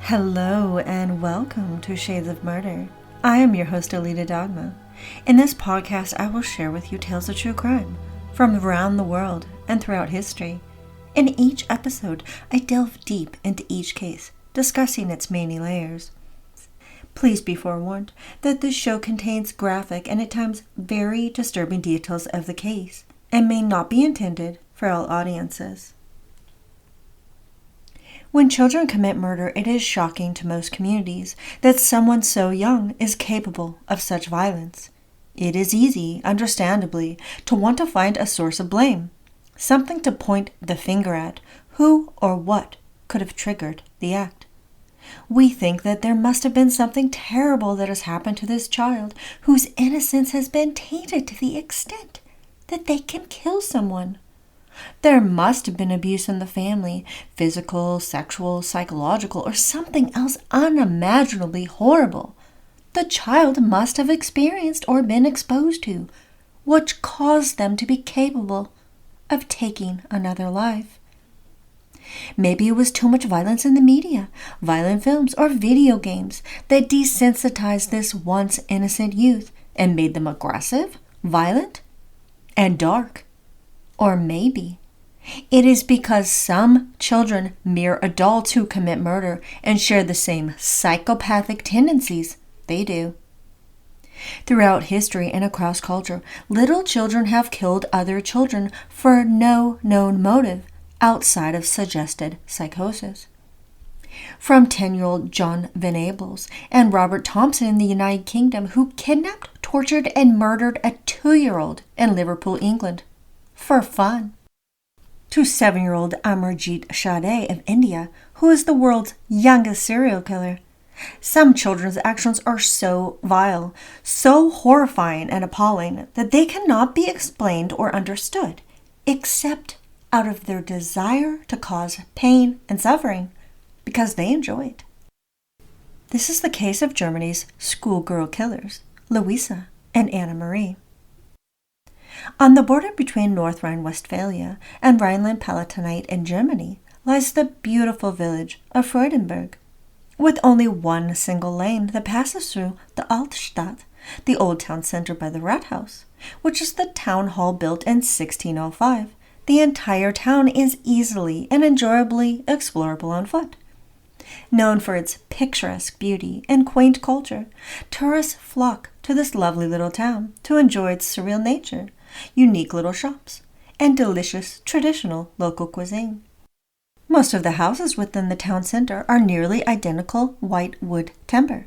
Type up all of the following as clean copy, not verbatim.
Hello and welcome to Shades of Murder. I am your host, Alita Dogma. In this podcast, I will share with you tales of true crime from around the world and throughout history. In each episode, I delve deep into each case, discussing its many layers. Please be forewarned that this show contains graphic and at times very disturbing details of the case and may not be intended for all audiences. When children commit murder, it is shocking to most communities that someone so young is capable of such violence. It is easy, understandably, to want to find a source of blame, something to point the finger at, who or what could have triggered the act. We think that there must have been something terrible that has happened to this child whose innocence has been tainted to the extent that they can kill someone. There must have been abuse in the family, physical, sexual, psychological, or something else unimaginably horrible. The child must have experienced or been exposed to, which caused them to be capable of taking another life. Maybe it was too much violence in the media, violent films, or video games that desensitized this once innocent youth and made them aggressive, violent, and dark. Or maybe it is because some children, mere adults who commit murder and share the same psychopathic tendencies they do. Throughout history and across culture, little children have killed other children for no known motive outside of suggested psychosis. From 10-year-old John Venables and Robert Thompson in the United Kingdom, who kidnapped, tortured, and murdered a 2-year-old in Liverpool, England, for fun, to 7-year-old Amarjit Shade of India, who is the world's youngest serial killer. Some children's actions are so vile, so horrifying and appalling that they cannot be explained or understood, except out of their desire to cause pain and suffering, because they enjoy it. This is the case of Germany's schoolgirl killers, Luise and Anna Marie. On the border between North Rhine-Westphalia and Rhineland-Palatinate in Germany lies the beautiful village of Freudenberg, with only one single lane that passes through the Altstadt, the old town center by the Rathaus, which is the town hall built in 1605. The entire town is easily and enjoyably explorable on foot. Known for its picturesque beauty and quaint culture, tourists flock to this lovely little town to enjoy its surreal nature, unique little shops, and delicious traditional local cuisine. Most of the houses within the town center are nearly identical white wood timber.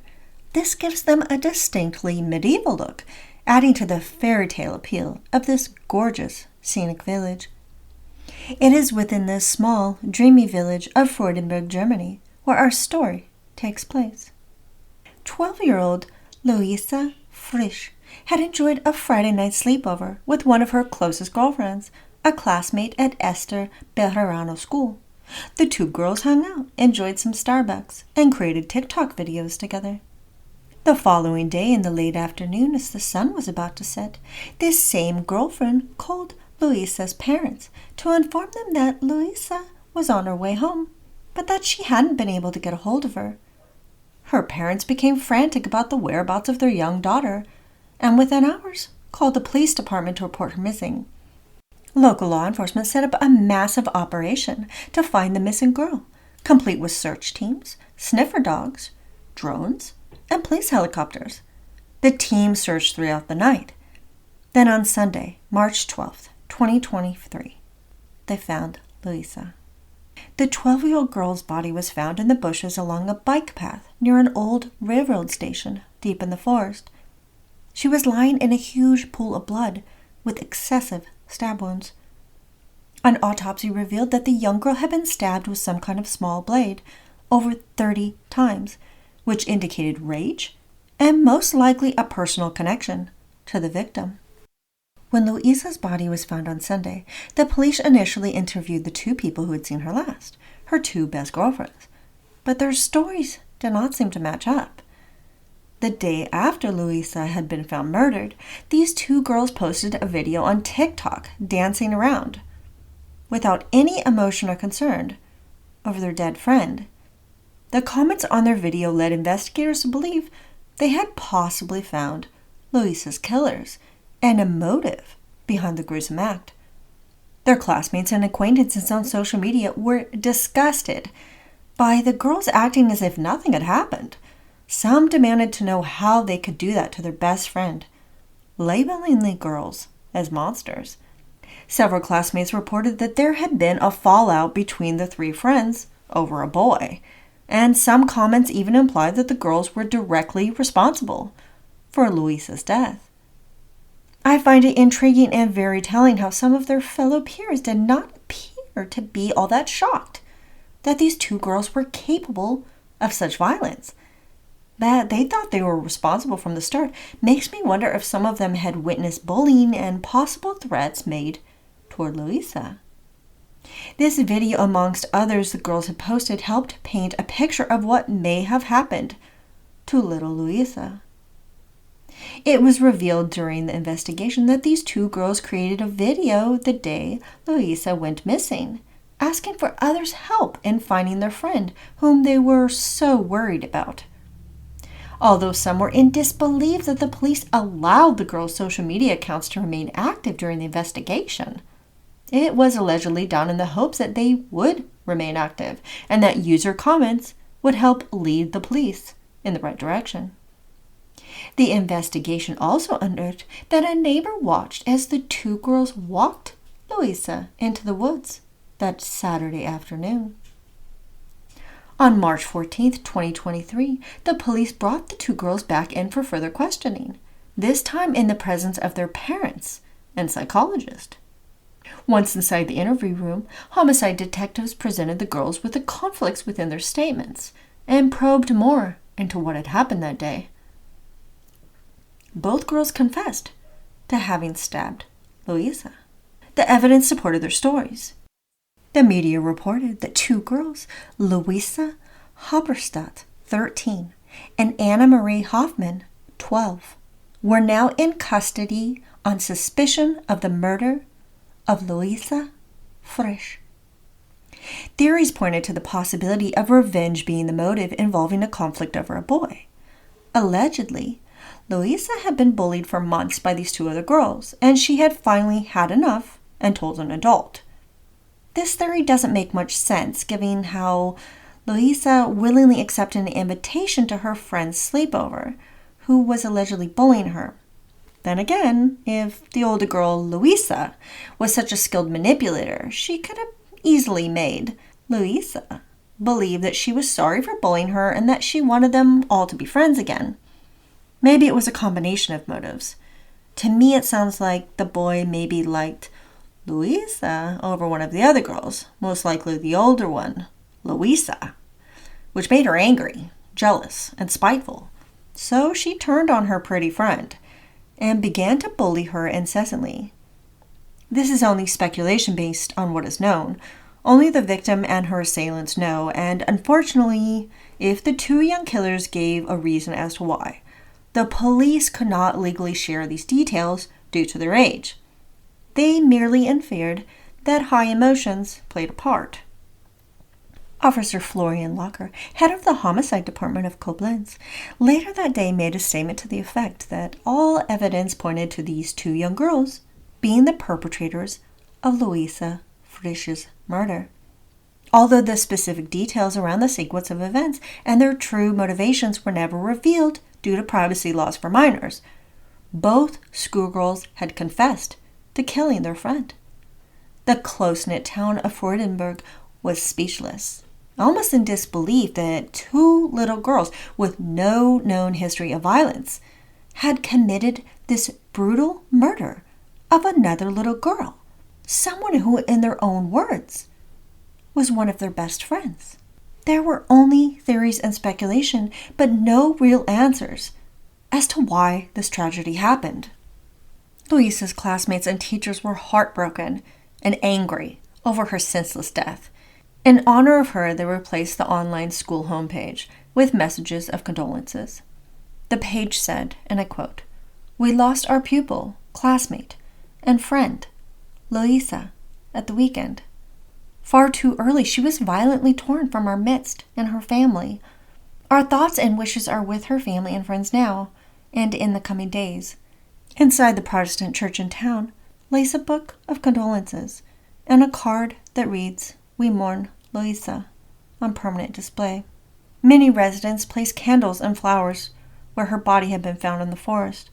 This gives them a distinctly medieval look, adding to the fairy tale appeal of this gorgeous scenic village. It is within this small, dreamy village of Freudenberg, Germany, where our story takes place. 12-year-old Luise Frisch had enjoyed a Friday night sleepover with one of her closest girlfriends, a classmate at Esther Bejarano School. The two girls hung out, enjoyed some Starbucks, and created TikTok videos together. The following day in the late afternoon, as the sun was about to set, this same girlfriend called Luise's parents to inform them that Luise was on her way home, but that she hadn't been able to get a hold of her. Her parents became frantic about the whereabouts of their young daughter, and within hours called the police department to report her missing. Local law enforcement set up a massive operation to find the missing girl, complete with search teams, sniffer dogs, drones, and police helicopters. The team searched throughout the night. Then on Sunday, March 12th, 2023, they found Luise. The 12-year-old girl's body was found in the bushes along a bike path near an old railroad station deep in the forest. She was lying in a huge pool of blood with excessive stab wounds. An autopsy revealed that the young girl had been stabbed with some kind of small blade over 30 times, which indicated rage and most likely a personal connection to the victim. When Luise's body was found on Sunday, the police initially interviewed the two people who had seen her last, her two best girlfriends, but their stories did not seem to match up. The day after Luise had been found murdered, these two girls posted a video on TikTok dancing around, without any emotion or concern, over their dead friend. The comments on their video led investigators to believe they had possibly found Luise's killers and a motive behind the gruesome act. Their classmates and acquaintances on social media were disgusted by the girls acting as if nothing had happened. Some demanded to know how they could do that to their best friend, labeling the girls as monsters. Several classmates reported that there had been a fallout between the three friends over a boy, and some comments even implied that the girls were directly responsible for Luise's death. I find it intriguing and very telling how some of their fellow peers did not appear to be all that shocked that these two girls were capable of such violence. That they thought they were responsible from the start makes me wonder if some of them had witnessed bullying and possible threats made toward Luise. This video, amongst others the girls had posted, helped paint a picture of what may have happened to little Luise. It was revealed during the investigation that these two girls created a video the day Luise went missing, asking for others' help in finding their friend, whom they were so worried about. Although some were in disbelief that the police allowed the girls' social media accounts to remain active during the investigation, it was allegedly done in the hopes that they would remain active and that user comments would help lead the police in the right direction. The investigation also unearthed that a neighbor watched as the two girls walked Luise into the woods that Saturday afternoon. On March 14, 2023, the police brought the two girls back in for further questioning, this time in the presence of their parents and psychologist. Once inside the interview room, homicide detectives presented the girls with the conflicts within their statements and probed more into what had happened that day. Both girls confessed to having stabbed Luise. The evidence supported their stories. The media reported that two girls, Luise Halberstadt, 13, and Anna Marie Hoffman, 12, were now in custody on suspicion of the murder of Luise Frisch. Theories pointed to the possibility of revenge being the motive involving a conflict over a boy. Allegedly, Luise had been bullied for months by these two other girls, and she had finally had enough and told an adult. This theory doesn't make much sense, given how Luise willingly accepted an invitation to her friend's sleepover, who was allegedly bullying her. Then again, if the older girl, Luise, was such a skilled manipulator, she could have easily made Luise believe that she was sorry for bullying her and that she wanted them all to be friends again. Maybe it was a combination of motives. To me, it sounds like the boy maybe liked Luise over one of the other girls, most likely the older one, Luise, which made her angry, jealous, and spiteful. So she turned on her pretty friend and began to bully her incessantly. This is only speculation based on what is known. Only the victim and her assailants know, and unfortunately, if the two young killers gave a reason as to why, the police could not legally share these details due to their age. They merely inferred that high emotions played a part. Officer Florian Locker, head of the homicide department of Koblenz, later that day made a statement to the effect that all evidence pointed to these two young girls being the perpetrators of Luise Frisch's murder. Although the specific details around the sequence of events and their true motivations were never revealed due to privacy laws for minors, both schoolgirls had confessed to killing their friend. The close-knit town of Freudenberg was speechless, almost in disbelief that two little girls with no known history of violence had committed this brutal murder of another little girl, someone who, in their own words, was one of their best friends. There were only theories and speculation, but no real answers as to why this tragedy happened. Luise's classmates and teachers were heartbroken and angry over her senseless death. In honor of her, they replaced the online school homepage with messages of condolences. The page said, and I quote, "We lost our pupil, classmate, and friend, Luise, at the weekend. Far too early, she was violently torn from our midst and her family. Our thoughts and wishes are with her family and friends now, and in the coming days. Inside the Protestant church in town lays a book of condolences and a card that reads, "We mourn Luise," on permanent display. Many residents placed candles and flowers where her body had been found in the forest.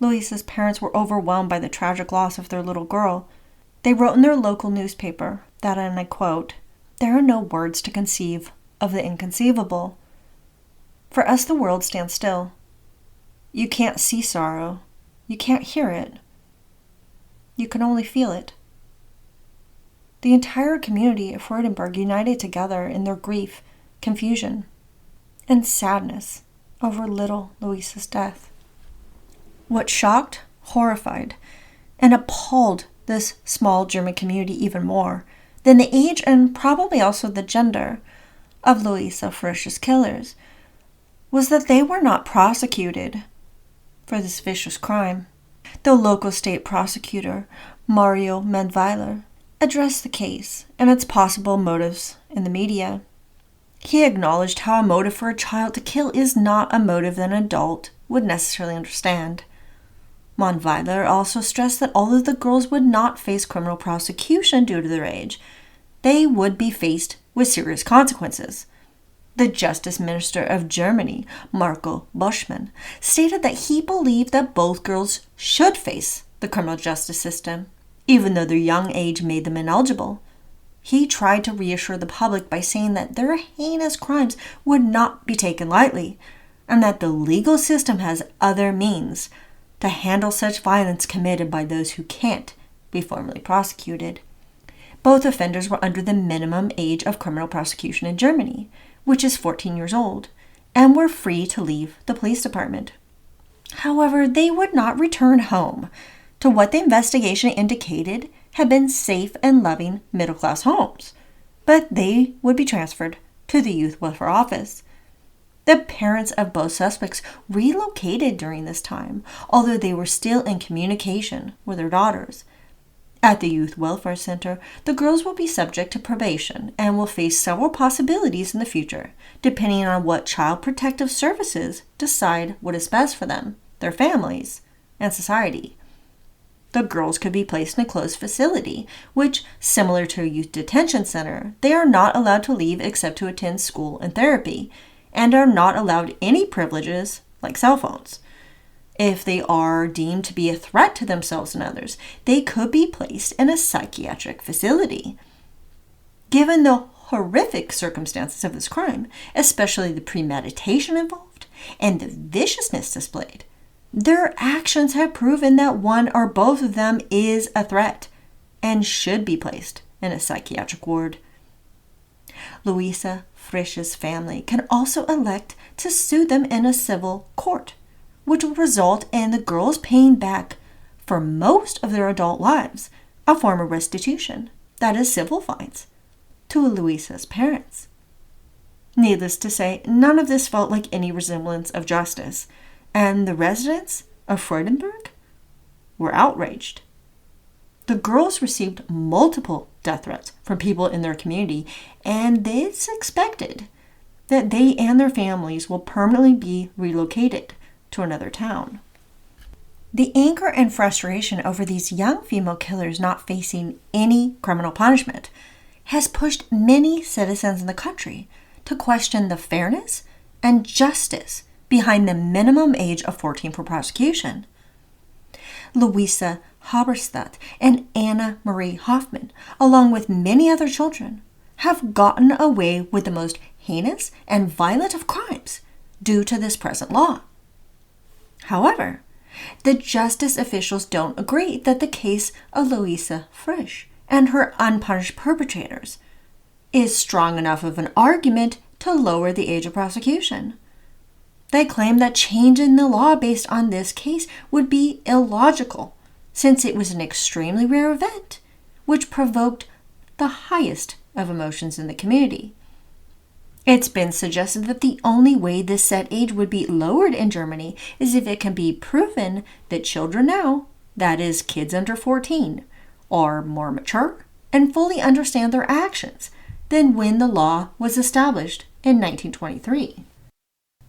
Luise's parents were overwhelmed by the tragic loss of their little girl. They wrote in their local newspaper that, and I quote, "There are no words to conceive of the inconceivable. For us the world stands still. You can't see sorrow. You can't hear it. You can only feel it." The entire community of Freudenberg united together in their grief, confusion, and sadness over little Luise's death. What shocked, horrified, and appalled this small German community even more than the age and probably also the gender of Luise Frisch's killers was that they were not prosecuted for this vicious crime. The local state prosecutor, Mario Mendweiler, addressed the case and its possible motives in the media. He acknowledged how a motive for a child to kill is not a motive that an adult would necessarily understand. Mendweiler also stressed that although the girls would not face criminal prosecution due to their age, they would be faced with serious consequences. The Justice Minister of Germany, Marco Buschmann, stated that he believed that both girls should face the criminal justice system, even though their young age made them ineligible. He tried to reassure the public by saying that their heinous crimes would not be taken lightly, and that the legal system has other means to handle such violence committed by those who can't be formally prosecuted. Both offenders were under the minimum age of criminal prosecution in Germany, which is 14 years old, and were free to leave the police department. However, they would not return home to what the investigation indicated had been safe and loving middle-class homes, but they would be transferred to the Youth Welfare Office. The parents of both suspects relocated during this time, although they were still in communication with their daughters. At the Youth Welfare Center, the girls will be subject to probation and will face several possibilities in the future, depending on what Child Protective Services decide what is best for them, their families, and society. The girls could be placed in a closed facility, which, similar to a youth detention center, they are not allowed to leave except to attend school and therapy, and are not allowed any privileges like cell phones. If they are deemed to be a threat to themselves and others, they could be placed in a psychiatric facility. Given the horrific circumstances of this crime, especially the premeditation involved and the viciousness displayed, their actions have proven that one or both of them is a threat and should be placed in a psychiatric ward. Luise Frisch's family can also elect to sue them in a civil court, which will result in the girls paying back, for most of their adult lives, a form of restitution, that is civil fines, to Luise's parents. Needless to say, none of this felt like any resemblance of justice, and the residents of Freudenberg were outraged. The girls received multiple death threats from people in their community, and it's expected that they and their families will permanently be relocated to another town. The anger and frustration over these young female killers not facing any criminal punishment has pushed many citizens in the country to question the fairness and justice behind the minimum age of 14 for prosecution. Luise Haberstadt and Anna Marie Hoffman, along with many other children, have gotten away with the most heinous and violent of crimes due to this present law. However, the justice officials don't agree that the case of Luise Frisch and her unpunished perpetrators is strong enough of an argument to lower the age of prosecution. They claim that changing the law based on this case would be illogical, since it was an extremely rare event, which provoked the highest of emotions in the community. It's been suggested that the only way this set age would be lowered in Germany is if it can be proven that children now, that is, kids under 14, are more mature and fully understand their actions than when the law was established in 1923.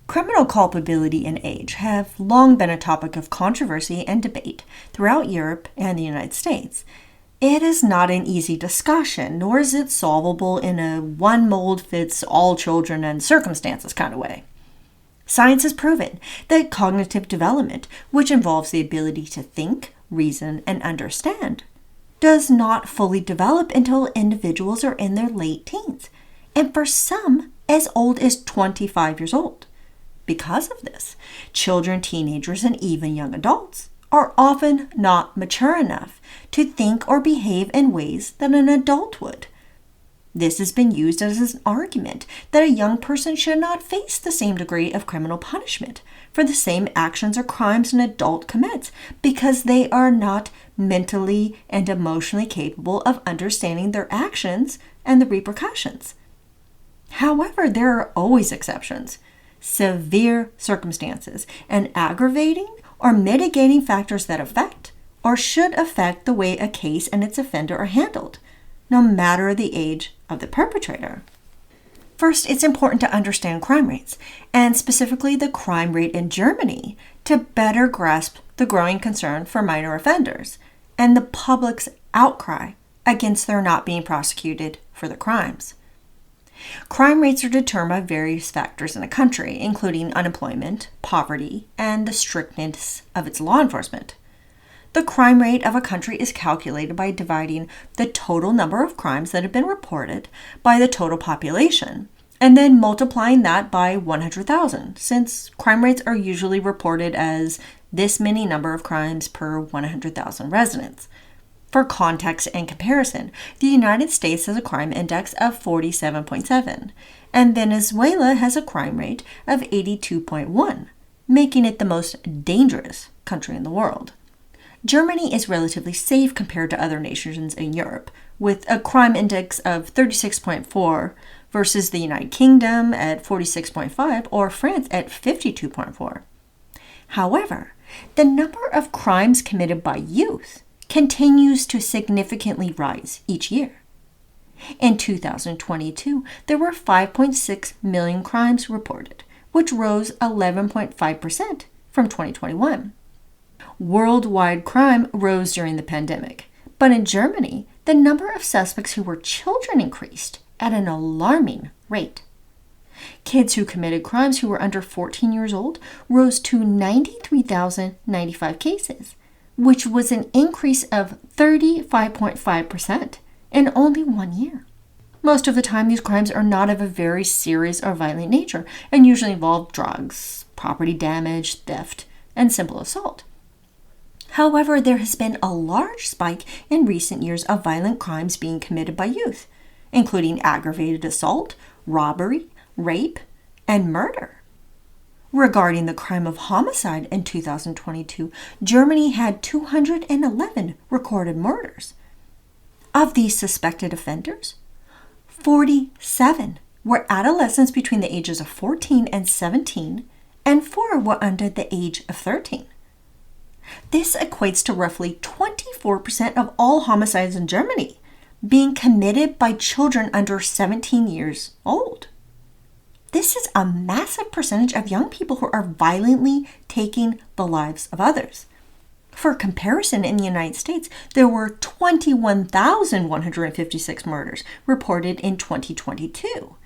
Criminal culpability and age have long been a topic of controversy and debate throughout Europe and the United States. It is not an easy discussion, nor is it solvable in a one mold fits all children and circumstances kind of way. Science has proven that cognitive development, which involves the ability to think, reason, and understand, does not fully develop until individuals are in their late teens, and for some, as old as 25 years old. Because of this, children, teenagers, and even young adults are often not mature enough to think or behave in ways that an adult would. This has been used as an argument that a young person should not face the same degree of criminal punishment for the same actions or crimes an adult commits because they are not mentally and emotionally capable of understanding their actions and the repercussions. However, there are always exceptions. Severe circumstances and aggravating or mitigating factors that affect or should affect the way a case and its offender are handled, no matter the age of the perpetrator. First, it's important to understand crime rates, and specifically the crime rate in Germany, to better grasp the growing concern for minor offenders and the public's outcry against their not being prosecuted for their crimes. Crime rates are determined by various factors in a country, including unemployment, poverty, and the strictness of its law enforcement. The crime rate of a country is calculated by dividing the total number of crimes that have been reported by the total population, and then multiplying that by 100,000, since crime rates are usually reported as this many number of crimes per 100,000 residents. For context and comparison, the United States has a crime index of 47.7, and Venezuela has a crime rate of 82.1, making it the most dangerous country in the world. Germany is relatively safe compared to other nations in Europe, with a crime index of 36.4 versus the United Kingdom at 46.5 or France at 52.4. However, the number of crimes committed by youth continues to significantly rise each year. In 2022, there were 5.6 million crimes reported, which rose 11.5% from 2021. Worldwide crime rose during the pandemic, but in Germany, the number of suspects who were children increased at an alarming rate. Kids who committed crimes who were under 14 years old rose to 93,095 cases, which was an increase of 35.5% in only 1 year. Most of the time, these crimes are not of a very serious or violent nature and usually involve drugs, property damage, theft, and simple assault. However, there has been a large spike in recent years of violent crimes being committed by youth, including aggravated assault, robbery, rape, and murder. Regarding the crime of homicide in 2022, Germany had 211 recorded murders. Of these suspected offenders, 47 were adolescents between the ages of 14 and 17, and 4 were under the age of 13. This equates to roughly 24% of all homicides in Germany being committed by children under 17 years old. This is a massive percentage of young people who are violently taking the lives of others. For comparison, in the United States, there were 21,156 murders reported in 2022,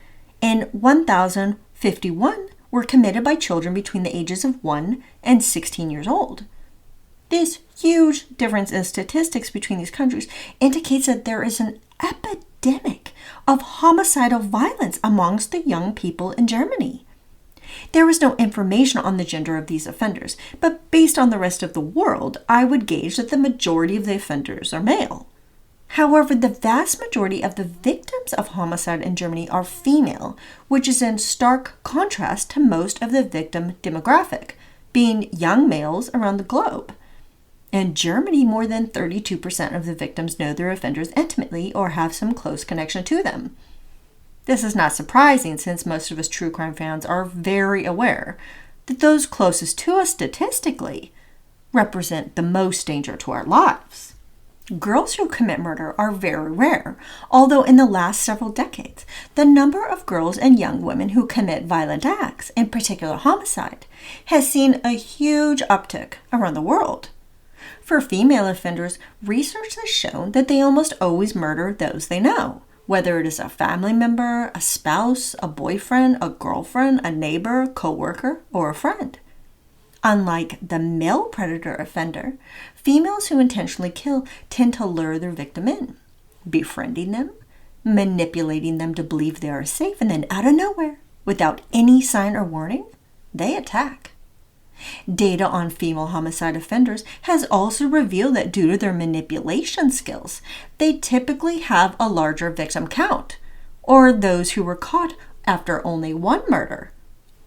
and 1,051 were committed by children between the ages of 1 and 16 years old. This huge difference in statistics between these countries indicates that there is an epidemic of homicidal violence amongst the young people in Germany. There was no information on the gender of these offenders, but based on the rest of the world, I would gauge that the majority of the offenders are male. However, the vast majority of the victims of homicide in Germany are female, which is in stark contrast to most of the victim demographic, being young males around the globe. In Germany, more than 32% of the victims know their offenders intimately or have some close connection to them. This is not surprising since most of us true crime fans are very aware that those closest to us statistically represent the most danger to our lives. Girls who commit murder are very rare, although in the last several decades, the number of girls and young women who commit violent acts, in particular homicide, has seen a huge uptick around the world. For female offenders, research has shown that they almost always murder those they know, whether it is a family member, a spouse, a boyfriend, a girlfriend, a neighbor, coworker, or a friend. Unlike the male predator offender, females who intentionally kill tend to lure their victim in, befriending them, manipulating them to believe they are safe, and then out of nowhere, without any sign or warning, they attack. Data on female homicide offenders has also revealed that due to their manipulation skills, they typically have a larger victim count, or those who were caught after only one murder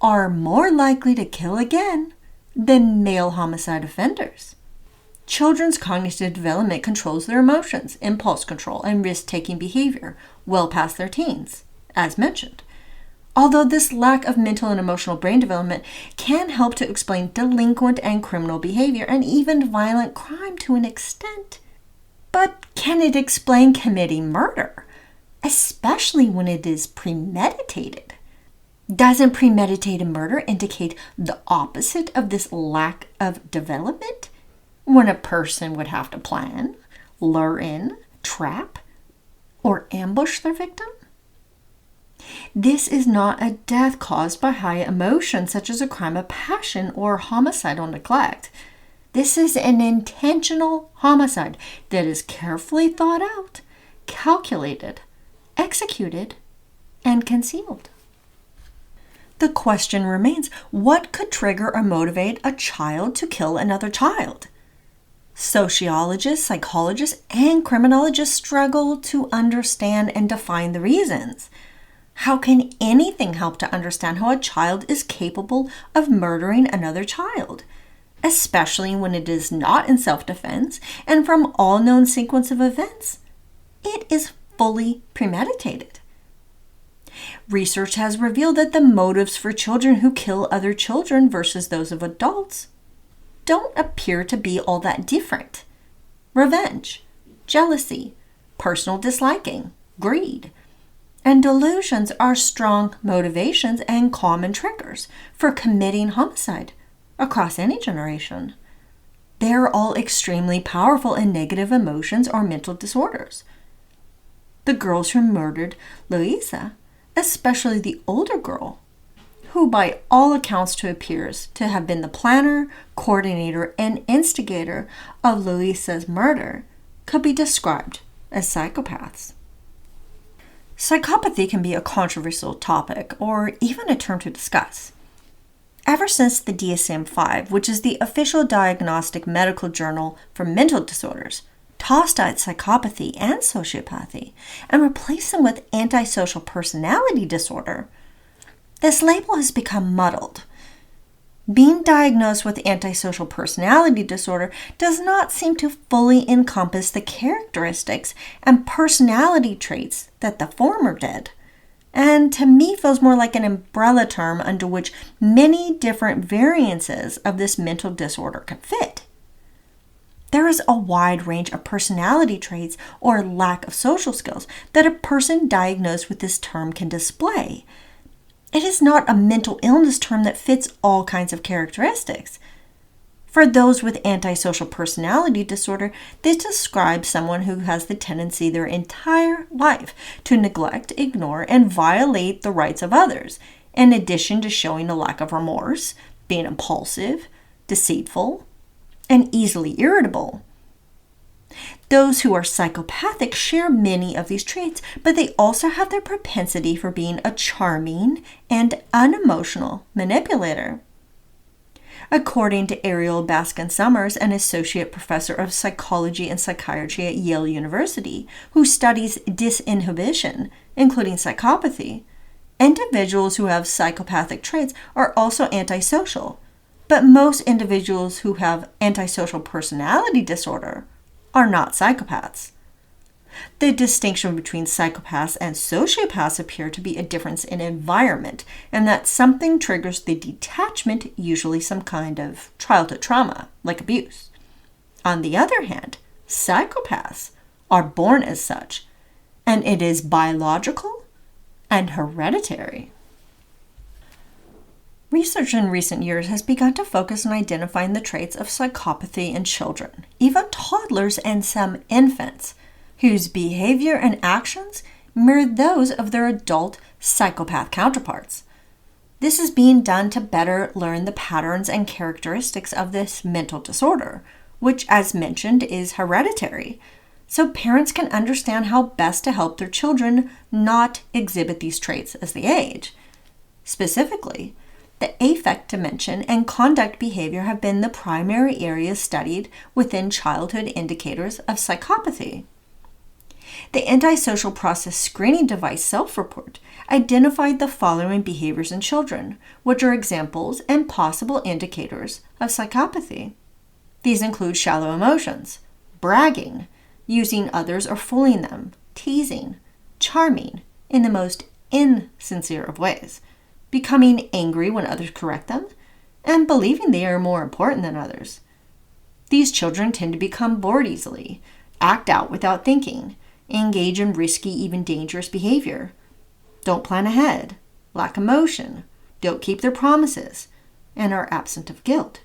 are more likely to kill again than male homicide offenders. Children's cognitive development controls their emotions, impulse control, and risk-taking behavior well past their teens, as mentioned. Although this lack of mental and emotional brain development can help to explain delinquent and criminal behavior and even violent crime to an extent, but can it explain committing murder, especially when it is premeditated? Doesn't premeditated murder indicate the opposite of this lack of development? When a person would have to plan, lure in, trap, or ambush their victim? This is not a death caused by high emotion, such as a crime of passion or homicidal neglect. This is an intentional homicide that is carefully thought out, calculated, executed, and concealed. The question remains, what could trigger or motivate a child to kill another child? Sociologists, psychologists, and criminologists struggle to understand and define the reasons. How can anything help to understand how a child is capable of murdering another child, especially when it is not in self-defense and from all known sequence of events? It is fully premeditated. Research has revealed that the motives for children who kill other children versus those of adults don't appear to be all that different. Revenge, jealousy, personal disliking, greed, and delusions are strong motivations and common triggers for committing homicide across any generation. They are all extremely powerful and negative emotions or mental disorders. The girls who murdered Luise, especially the older girl, who by all accounts appears to have been the planner, coordinator, and instigator of Luise's murder, could be described as psychopaths. Psychopathy can be a controversial topic or even a term to discuss. Ever since the DSM-5, which is the official diagnostic medical journal for mental disorders, tossed out psychopathy and sociopathy and replaced them with antisocial personality disorder, this label has become muddled. Being diagnosed with antisocial personality disorder does not seem to fully encompass the characteristics and personality traits that the former did, and to me feels more like an umbrella term under which many different variances of this mental disorder can fit. There is a wide range of personality traits or lack of social skills that a person diagnosed with this term can display. It is not a mental illness term that fits all kinds of characteristics. For those with antisocial personality disorder, this describes someone who has the tendency their entire life to neglect, ignore, and violate the rights of others, in addition to showing a lack of remorse, being impulsive, deceitful, and easily irritable. Those who are psychopathic share many of these traits, but they also have their propensity for being a charming and unemotional manipulator. According to Ariel Baskin-Summers, an associate professor of psychology and psychiatry at Yale University, who studies disinhibition, including psychopathy, individuals who have psychopathic traits are also antisocial, but most individuals who have antisocial personality disorder are not psychopaths. The distinction between psychopaths and sociopaths appear to be a difference in environment, and that something triggers the detachment, usually some kind of childhood trauma, like abuse. On the other hand, Psychopaths are born as such, and it is biological and hereditary. Research in recent years has begun to focus on identifying the traits of psychopathy in children, even toddlers and some infants, whose behavior and actions mirror those of their adult psychopath counterparts. This is being done to better learn the patterns and characteristics of this mental disorder, which, as mentioned, is hereditary, so parents can understand how best to help their children not exhibit these traits as they age. Specifically, the affect dimension and conduct behavior have been the primary areas studied within childhood indicators of psychopathy. The antisocial process screening device self-report identified the following behaviors in children, which are examples and possible indicators of psychopathy. These include shallow emotions, bragging, using others or fooling them, teasing, charming in the most insincere of ways, becoming angry when others correct them, and believing they are more important than others. These children tend to become bored easily, act out without thinking, engage in risky, even dangerous behavior, don't plan ahead, lack emotion, don't keep their promises, and are absent of guilt.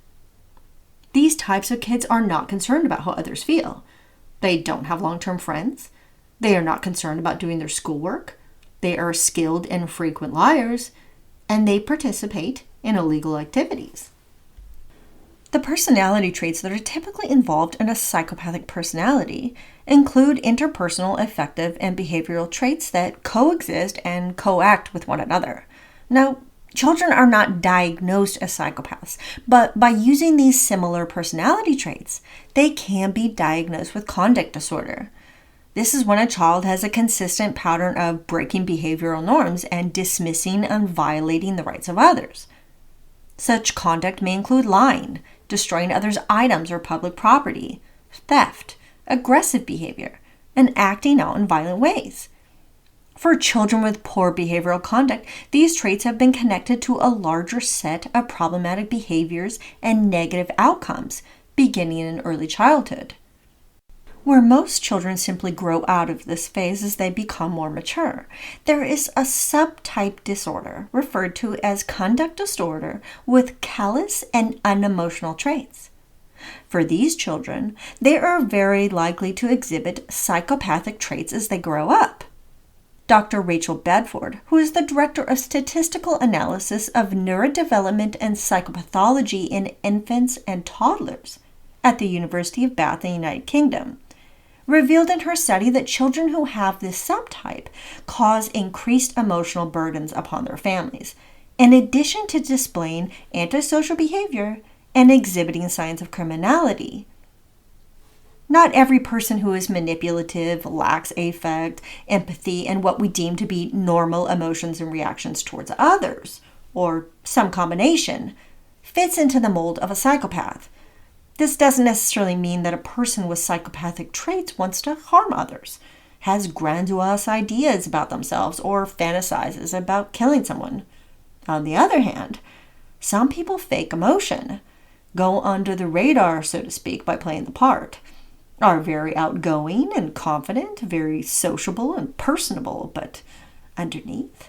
These types of kids are not concerned about how others feel. They don't have long-term friends. They are not concerned about doing their schoolwork. They are skilled and frequent liars, and they participate in illegal activities. The personality traits that are typically involved in a psychopathic personality include interpersonal, affective, and behavioral traits that coexist and co-act with one another. Now, children are not diagnosed as psychopaths, but by using these similar personality traits, they can be diagnosed with conduct disorder. This is when a child has a consistent pattern of breaking behavioral norms and dismissing and violating the rights of others. Such conduct may include lying, destroying others' items or public property, theft, aggressive behavior, and acting out in violent ways. For children with poor behavioral conduct, these traits have been connected to a larger set of problematic behaviors and negative outcomes beginning in early childhood. Where most children simply grow out of this phase as they become more mature, there is a subtype disorder referred to as conduct disorder with callous and unemotional traits. For these children, they are very likely to exhibit psychopathic traits as they grow up. Dr. Rachel Bedford, who is the Director of Statistical Analysis of Neurodevelopment and Psychopathology in Infants and Toddlers at the University of Bath in the United Kingdom, revealed in her study that children who have this subtype cause increased emotional burdens upon their families, in addition to displaying antisocial behavior and exhibiting signs of criminality. Not every person who is manipulative, lacks affect, empathy, and what we deem to be normal emotions and reactions towards others, or some combination, fits into the mold of a psychopath. This doesn't necessarily mean that a person with psychopathic traits wants to harm others, has grandiose ideas about themselves, or fantasizes about killing someone. On the other hand, some people fake emotion, go under the radar, so to speak, by playing the part, are very outgoing and confident, very sociable and personable, but underneath,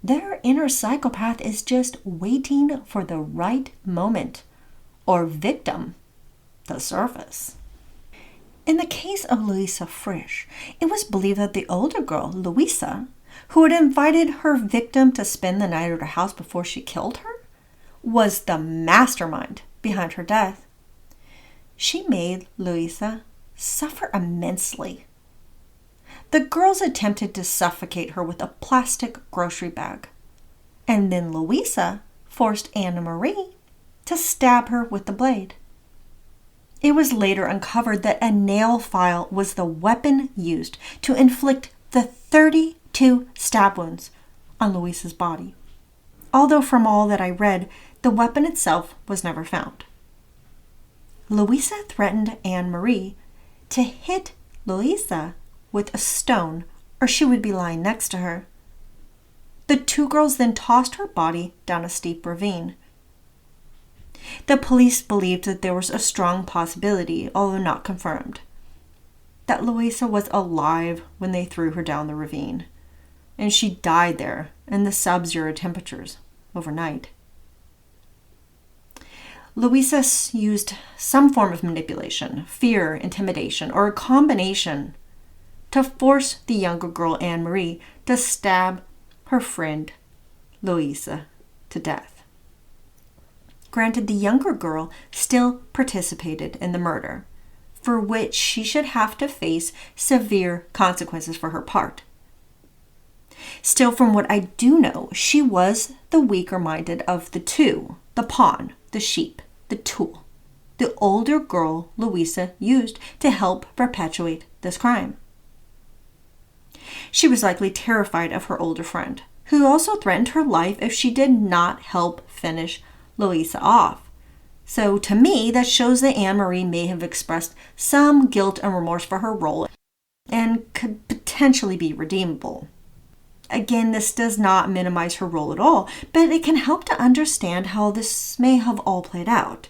their inner psychopath is just waiting for the right moment or victim to surface. In the case of Luise Frisch, it was believed that the older girl, Luise, who had invited her victim to spend the night at her house before she killed her, was the mastermind behind her death. She made Luise suffer immensely. The girls attempted to suffocate her with a plastic grocery bag, and then Luise forced Anne-Marie to stab her with the blade. It was later uncovered that a nail file was the weapon used to inflict the 32 stab wounds on Luise's body, although from all that I read, the weapon itself was never found. Luise threatened Anne-Marie to hit Luise with a stone or she would be lying next to her. The two girls then tossed her body down a steep ravine. The police believed that there was a strong possibility, although not confirmed, that Luise was alive when they threw her down the ravine, and she died there in the sub-zero temperatures overnight. Luise used some form of manipulation, fear, intimidation, or a combination to force the younger girl, Anne-Marie, to stab her friend, Luise, to death. Granted, the younger girl still participated in the murder, for which she should have to face severe consequences for her part. Still, from what I do know, she was the weaker-minded of the two, the pawn, the sheep, the tool. The older girl Luise used to help perpetuate this crime. She was likely terrified of her older friend, who also threatened her life if she did not help finish Luise off. So to me, that shows that Anne-Marie may have expressed some guilt and remorse for her role and could potentially be redeemable. Again, this does not minimize her role at all, but it can help to understand how this may have all played out.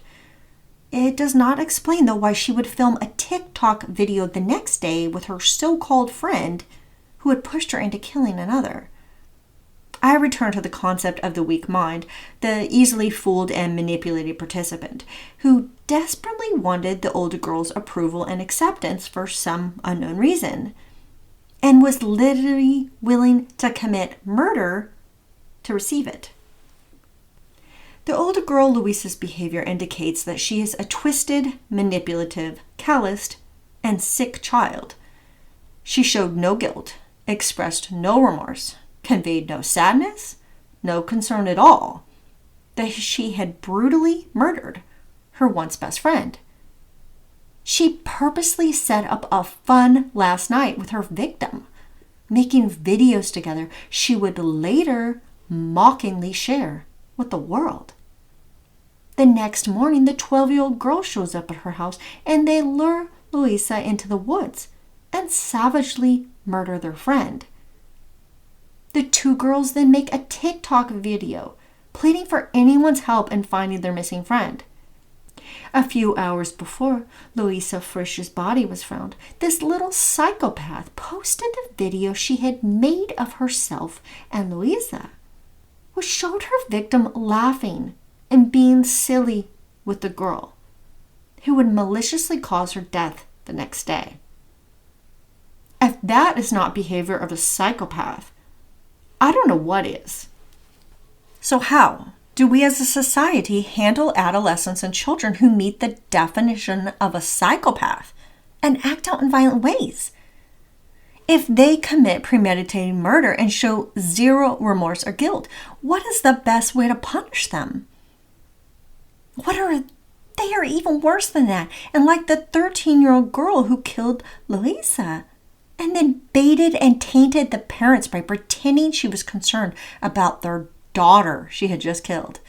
It does not explain, though, why she would film a TikTok video the next day with her so-called friend who had pushed her into killing another. I return to the concept of the weak mind, the easily fooled and manipulated participant, who desperately wanted the older girl's approval and acceptance for some unknown reason, and was literally willing to commit murder to receive it. The older girl Luise's behavior indicates that she is a twisted, manipulative, calloused, and sick child. She showed no guilt, expressed no remorse, conveyed no sadness, no concern at all that she had brutally murdered her once best friend. She purposely set up a fun last night with her victim, making videos together she would later mockingly share with the world. The next morning, the 12-year-old girl shows up at her house and they lure Luise into the woods and savagely murder their friend. The two girls then make a TikTok video pleading for anyone's help in finding their missing friend. A few hours before Luise Frisch's body was found, this little psychopath posted a video she had made of herself and Luise, which showed her victim laughing and being silly with the girl, who would maliciously cause her death the next day. If that is not behavior of a psychopath, I don't know what is. So how do we as a society handle adolescents and children who meet the definition of a psychopath and act out in violent ways? If they commit premeditated murder and show zero remorse or guilt, what is the best way to punish them? They are even worse than that, and like the 13-year-old girl who killed Luise, and then baited and tainted the parents by pretending she was concerned about their daughter she had just killed.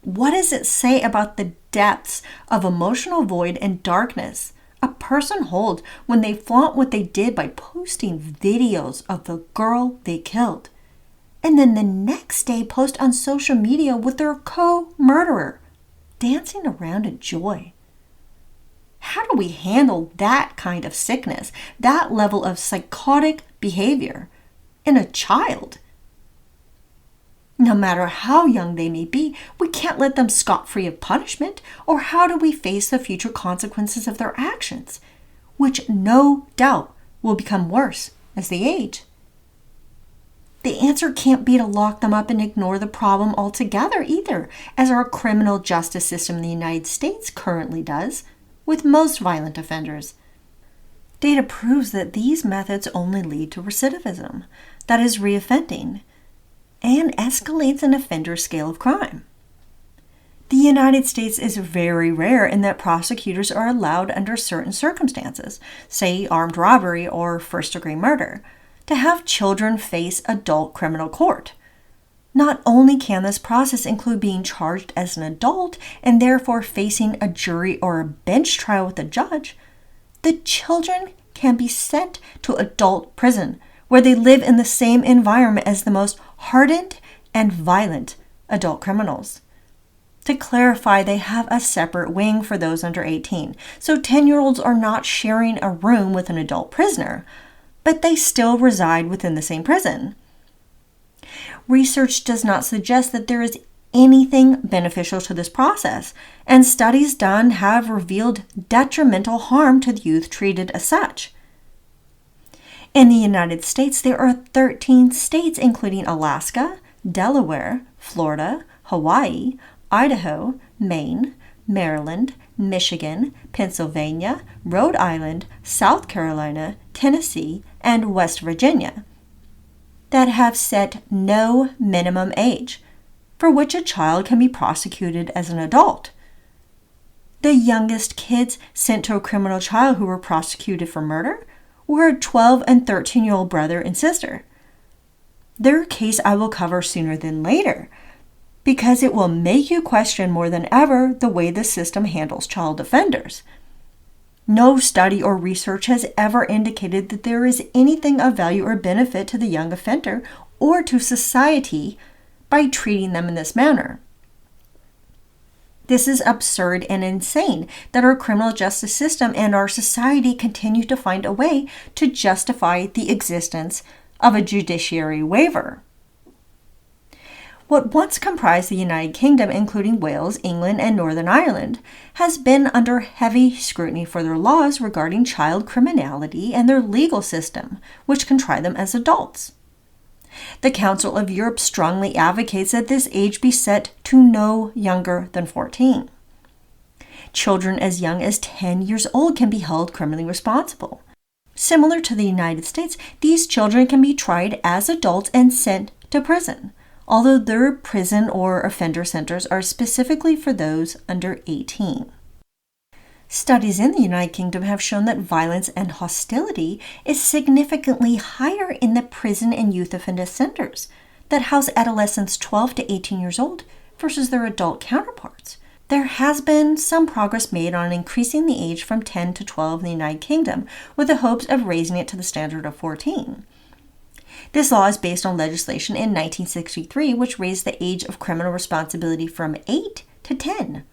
What does it say about the depths of emotional void and darkness a person holds when they flaunt what they did by posting videos of the girl they killed, and then the next day post on social media with their co-murderer dancing around in joy? How do we handle that kind of sickness, that level of psychotic behavior in a child? No matter how young they may be, we can't let them scot-free of punishment. Or how do we face the future consequences of their actions, which no doubt will become worse as they age? The answer can't be to lock them up and ignore the problem altogether either, as our criminal justice system in the United States currently does with most violent offenders. Data proves that these methods only lead to recidivism, that is, reoffending, and escalates an offender's scale of crime. The United States is very rare in that prosecutors are allowed under certain circumstances, say armed robbery or first-degree murder, to have children face adult criminal court. Not only can this process include being charged as an adult and therefore facing a jury or a bench trial with a judge, the children can be sent to adult prison, where they live in the same environment as the most hardened and violent adult criminals. To clarify, they have a separate wing for those under 18, so 10-year-olds are not sharing a room with an adult prisoner, but they still reside within the same prison. Research does not suggest that there is anything beneficial to this process, and studies done have revealed detrimental harm to the youth treated as such. In the United States, there are 13 states, including Alaska, Delaware, Florida, Hawaii, Idaho, Maine, Maryland, Michigan, Pennsylvania, Rhode Island, South Carolina, Tennessee, and West Virginia, that have set no minimum age for which a child can be prosecuted as an adult. The youngest kids sent to a criminal trial who were prosecuted for murder were a 12 and 13-year-old brother and sister. Their case I will cover sooner than later, because it will make you question more than ever the way the system handles child offenders. No study or research has ever indicated that there is anything of value or benefit to the young offender or to society by treating them in this manner. This is absurd and insane that our criminal justice system and our society continue to find a way to justify the existence of a judiciary waiver. What once comprised the United Kingdom, including Wales, England, and Northern Ireland, has been under heavy scrutiny for their laws regarding child criminality and their legal system, which can try them as adults. The Council of Europe strongly advocates that this age be set to no younger than 14. Children as young as 10 years old can be held criminally responsible. Similar to the United States, these children can be tried as adults and sent to prison, although their prison or offender centers are specifically for those under 18. Studies in the United Kingdom have shown that violence and hostility is significantly higher in the prison and youth offender centers that house adolescents 12 to 18 years old versus their adult counterparts. There has been some progress made on increasing the age from 10 to 12 in the United Kingdom, with the hopes of raising it to the standard of 14. This law is based on legislation in 1963, which raised the age of criminal responsibility from 8 to 10.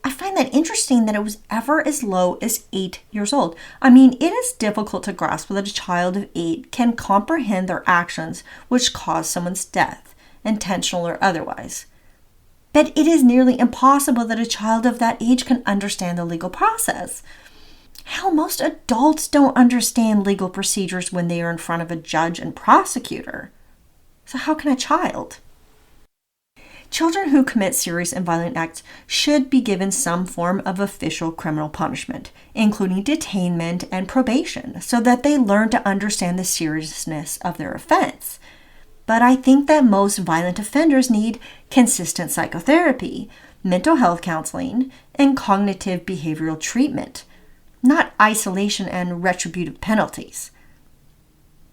I find that interesting that it was ever as low as 8 years old. I mean, it is difficult to grasp that a child of 8 can comprehend their actions which cause someone's death, intentional or otherwise. But it is nearly impossible that a child of that age can understand the legal process. Hell, most adults don't understand legal procedures when they are in front of a judge and prosecutor. So how can a child? Children who commit serious and violent acts should be given some form of official criminal punishment, including detainment and probation, so that they learn to understand the seriousness of their offense. But I think that most violent offenders need consistent psychotherapy, mental health counseling, and cognitive behavioral treatment, not isolation and retributive penalties.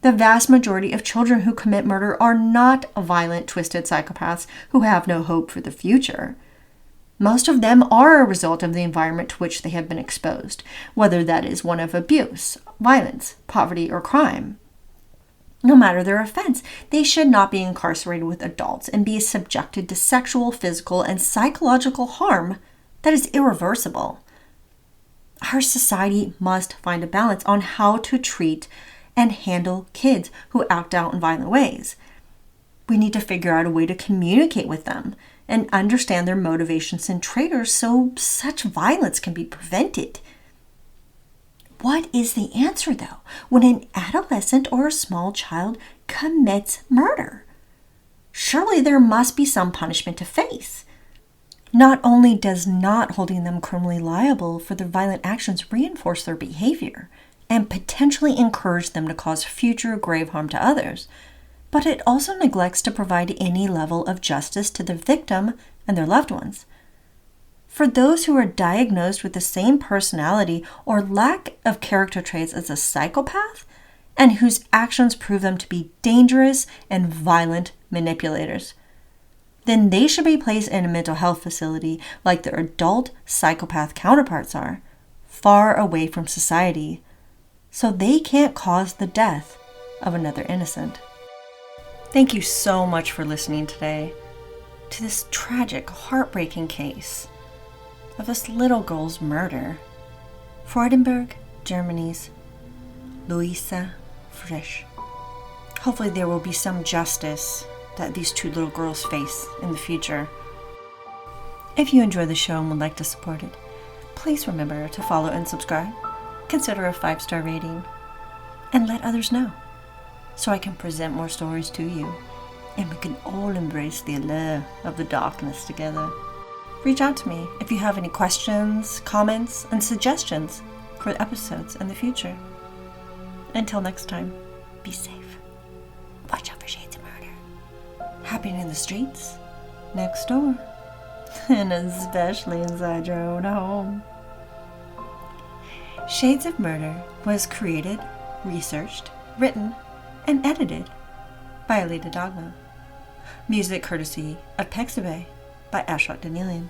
The vast majority of children who commit murder are not violent, twisted psychopaths who have no hope for the future. Most of them are a result of the environment to which they have been exposed, whether that is one of abuse, violence, poverty, or crime. No matter their offense, they should not be incarcerated with adults and be subjected to sexual, physical, and psychological harm that is irreversible. Our society must find a balance on how to treat and handle kids who act out in violent ways. We need to figure out a way to communicate with them and understand their motivations and triggers so such violence can be prevented. What is the answer, though, when an adolescent or a small child commits murder? Surely there must be some punishment to face. Not only does not holding them criminally liable for their violent actions reinforce their behavior and potentially encourage them to cause future grave harm to others, but it also neglects to provide any level of justice to the victim and their loved ones. For those who are diagnosed with the same personality or lack of character traits as a psychopath, and whose actions prove them to be dangerous and violent manipulators, then they should be placed in a mental health facility like their adult psychopath counterparts are, far away from society, so they can't cause the death of another innocent. Thank you so much for listening today. to this tragic, heartbreaking case of this little girl's murder. Freudenberg, Germany's Luise Frisch. Hopefully there will be some justice that these two little girls face in the future. If you enjoy the show and would like to support it, please remember to follow and subscribe, consider a 5-star rating, and let others know so I can present more stories to you and we can all embrace the allure of the darkness together. Reach out to me if you have any questions, comments, and suggestions for episodes in the future. Until next time, be safe. Watch out for shades of murder happening in the streets, next door, and especially inside your own home. Shades of Murder was created, researched, written, and edited by Alita Dogma. Music courtesy of Pexabay by Ashok Danielian.